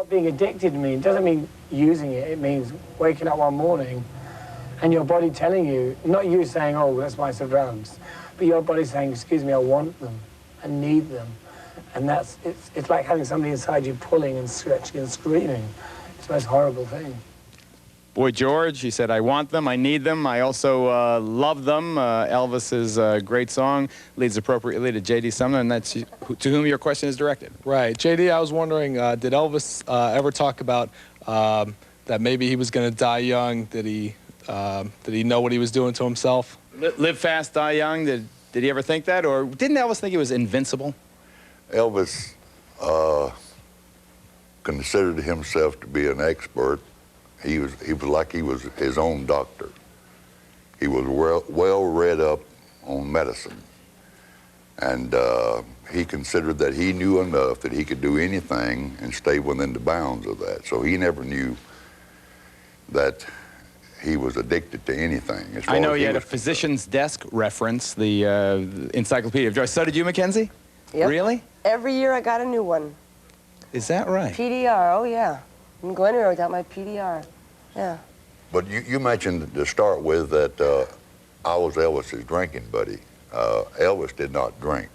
what being addicted means. It doesn't mean using it. It means waking up one morning and your body telling you, not you saying, oh, that's my surrounds, but your body saying, excuse me, I want them, I need them. And it's like having somebody inside you pulling and stretching and screaming. It's the most horrible thing. Boy George, he said, I want them, I need them, I also love them. Elvis's great song leads appropriately to J.D. Sumner, and that's to whom your question is directed. Right. J.D., I was wondering, did Elvis ever talk about that maybe he was going to die young? Did he know what he was doing to himself? Live fast, die young. Did he ever think that? Or didn't Elvis think he was invincible? Elvis considered himself to be an expert. He was like he was his own doctor. He was well read up on medicine. And he considered that he knew enough that he could do anything and stay within the bounds of that. So he never knew that he was addicted to anything. I know you had a physician's desk reference, the Encyclopedia of Joy. So did you, Mackenzie? Yep. Really? Every year I got a new one. Is that right? PDR, oh yeah. I didn't go anywhere without my PDR. Yeah. But you mentioned to start with that I was Elvis's drinking buddy. Elvis did not drink.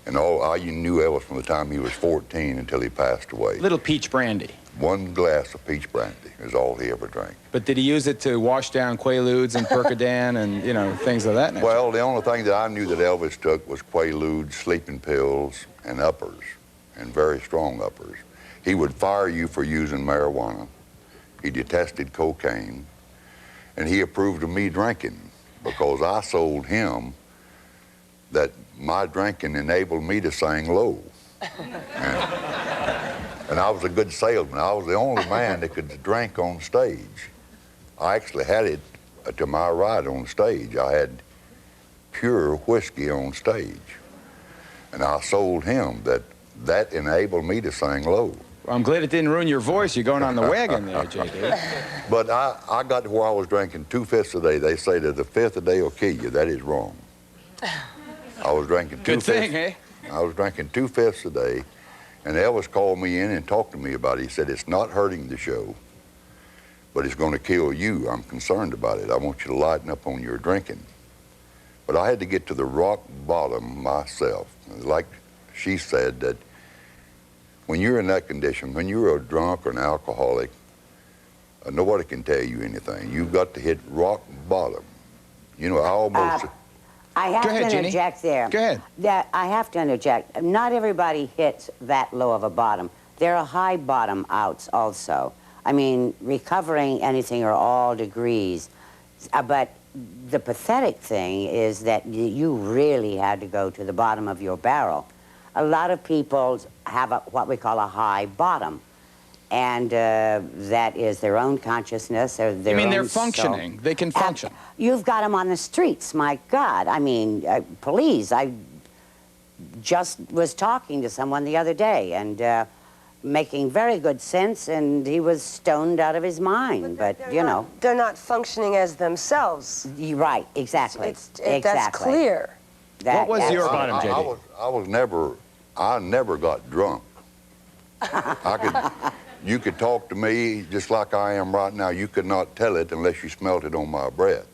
And you knew Elvis from the time he was 14 until he passed away. Little peach brandy. One glass of peach brandy is all he ever drank. But did he use it to wash down Quaaludes and Percodan and, you know, things of that nature? Well, the only thing that I knew that Elvis took was Quaaludes, sleeping pills, and uppers, and very strong uppers. He would fire you for using marijuana. He detested cocaine. And he approved of me drinking because I sold him that my drinking enabled me to sing low. And I was a good salesman. I was the only man that could drink on stage. I actually had it to my right on stage. I had pure whiskey on stage. And I sold him that enabled me to sing low. Well, I'm glad it didn't ruin your voice. You're going on the wagon there, J.D. But I got to where I was drinking 2 fifths a day. They say that the 5th a day will kill you. That is wrong. I was drinking 2 fifths. Good thing, eh? I was drinking 2 fifths a day, and Elvis called me in and talked to me about it. He said, it's not hurting the show, but it's going to kill you. I'm concerned about it. I want you to lighten up on your drinking. But I had to get to the rock bottom myself. Like she said, that when you're in that condition, when you're a drunk or an alcoholic, nobody can tell you anything. You've got to hit rock bottom. You know, I almost... I have to interject there. Go ahead. I have to interject. Not everybody hits that low of a bottom. There are high bottom outs also. I mean, recovering anything are all degrees. But the pathetic thing is that you really had to go to the bottom of your barrel. A lot of people have what we call a high bottom. And that is their own consciousness or their own You mean they're functioning? They can function? You've got them on the streets, my God. I mean, please, I just was talking to someone the other day and making very good sense, and he was stoned out of his mind, but you know. They're not functioning as themselves. You're right, exactly. Exactly. That's clear. What was your bottom, J.D.? I never got drunk. You could talk to me just like I am right now. You could not tell it unless you smelt it on my breath.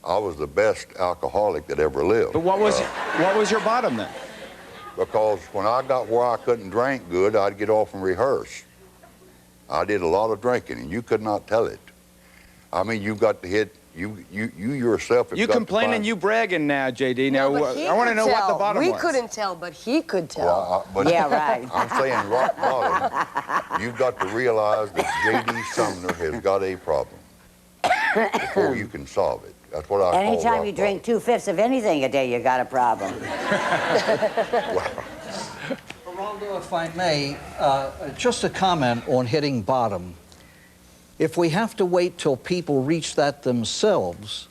I was the best alcoholic that ever lived. But what was your bottom then? Because when I got where I couldn't drink good, I'd get off and rehearse. I did a lot of drinking, and you could not tell it. I mean, you've got to hit, you yourself have You got to complaining, find... you bragging now, J.D. Now, I want to know what the bottom was. We couldn't tell, but he could tell. Well, yeah, right. I'm saying rock bottom. You've got to realize that J.D. Sumner has got a problem before you can solve it. That's what I call Anytime you drink 2 fifths of anything a day, you got a problem. Geraldo, if I may, just a comment on hitting bottom. If we have to wait till people reach that themselves,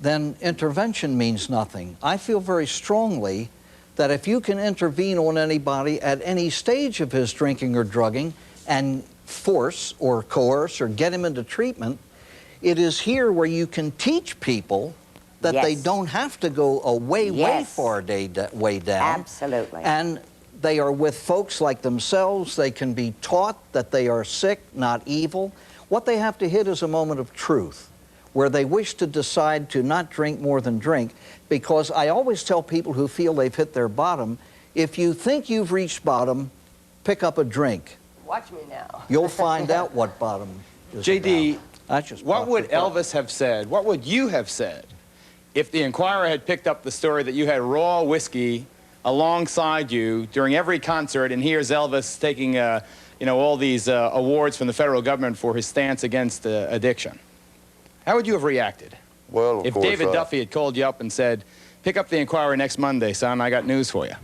then intervention means nothing. I feel very strongly that if you can intervene on anybody at any stage of his drinking or drugging and force or coerce or get him into treatment, it is here where you can teach people that they don't have to go a way far way down. Absolutely. And they are with folks like themselves. They can be taught that they are sick, not evil. What they have to hit is a moment of truth, where they wish to decide to not drink more than drink, because I always tell people who feel they've hit their bottom, if you think you've reached bottom, pick up a drink. Watch me now. You'll find out what bottom is JD, about. what would Elvis have said, what would you have said, if the Enquirer had picked up the story that you had raw whiskey alongside you during every concert, and here's Elvis taking, you know, all these awards from the federal government for his stance against addiction? How would you have reacted? Well, of if course, David Duffy had called you up and said, pick up the Enquirer next Monday, son, I got news for you?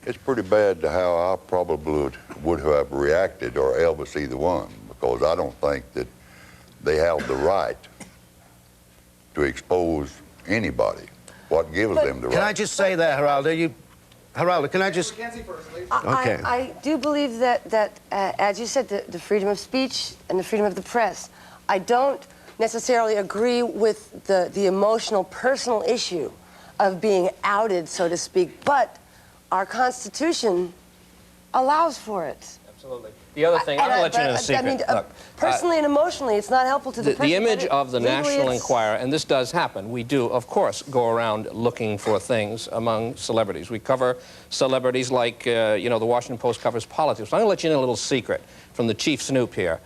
it's pretty bad to how I probably would have reacted, or Elvis, either one, because I don't think that they have the right to expose anybody. What gives them the right? Can I just say that, Geraldo? Geraldo, can I just... Okay. I do believe that as you said, the freedom of speech and the freedom of the press. I don't necessarily agree with the emotional, personal issue of being outed, so to speak, but our Constitution allows for it. Absolutely. The other thing, I'm going to let you know a secret. I mean, Look, personally and emotionally, it's not helpful to the person. The image of the Legally, National Enquirer, and this does happen, we do, of course, go around looking for things among celebrities. We cover celebrities like, you know, the Washington Post covers politics. I'm going to let you know a little secret from the Chief Snoop here.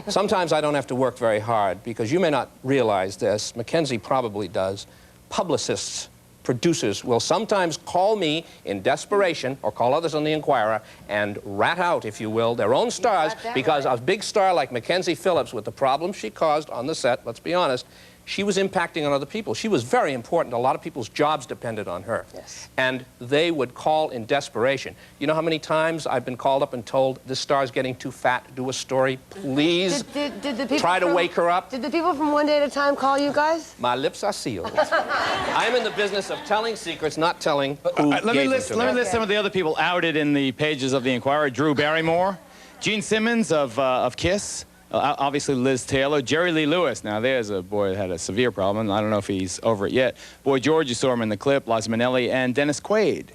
Sometimes I don't have to work very hard, because you may not realize this, Mackenzie probably does. Publicists, producers will sometimes call me in desperation, or call others on the Enquirer, and rat out, if you will, their own stars, because a big star like Mackenzie Phillips, with the problems she caused on the set, let's be honest, she was impacting on other people. She was very important. A lot of people's jobs depended on her. Yes. And they would call in desperation. You know how many times I've been called up and told, this star's getting too fat, do a story, please? Did the people try to wake her up? Did the people from One Day at a Time call you guys? My lips are sealed. I'm in the business of telling secrets, not telling who Let me gave list some of the other people outed in the pages of the Enquirer. Drew Barrymore, Gene Simmons of Kiss, obviously Liz Taylor, Jerry Lee Lewis. Now there's a boy that had a severe problem. I don't know if he's over it yet. Boy George, you saw him in the clip, Liza Minnelli, and Dennis Quaid.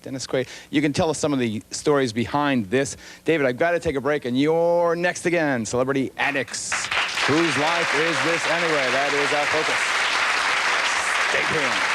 Dennis Quaid. You can tell us some of the stories behind this. David, I've got to take a break, and you're next again. Celebrity Addicts. Whose life is this anyway? That is our focus. Stay tuned.